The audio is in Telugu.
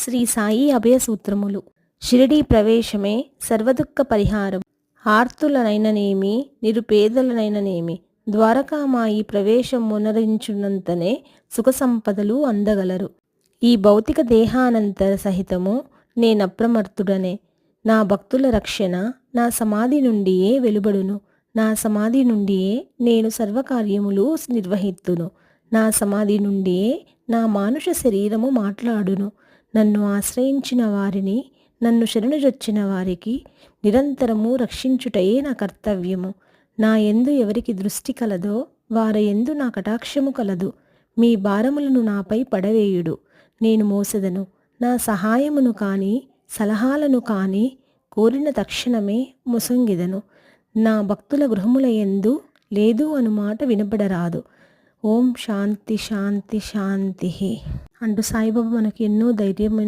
శ్రీ సాయి అభయ సూత్రములు. షిరిడీ ప్రవేశమే సర్వదుఃఖ పరిహారం. ఆర్తులనైననేమి నిరుపేదలనైననేమి ద్వారకామాయి ప్రవేశం మునరించునంతనే సుఖ సంపదలు అందగలరు. ఈ భౌతిక దేహానంతర సహితము నేనప్రమత్తుడనే. నా భక్తుల రక్షణ నా సమాధి నుండియే వెలువడును. నా సమాధి నుండియే నేను సర్వకార్యములు నిర్వహిత్తును. నా సమాధి నుండియే నా మానుష శరీరము మాట్లాడును. నన్ను ఆశ్రయించిన వారిని, నన్ను శరణుజొచ్చిన వారికి నిరంతరము రక్షించుటయే నా కర్తవ్యము. నా యందు ఎవరికి దృష్టి కలదో వారి యందు నా కటాక్షము కలదు. మీ భారములను నాపై పడవేయుడు, నేను మోసెదను. నా సహాయమును కాని సలహాలను కాని కోరిన తక్షణమే మొసంగిదను. నా భక్తుల గృహముల యందు లేదు అను మాట వినపడరాదు. ఓం శాంతి శాంతి శాంతి అంటూ సాయిబాబా మనకి ఎన్నో ధైర్యమైన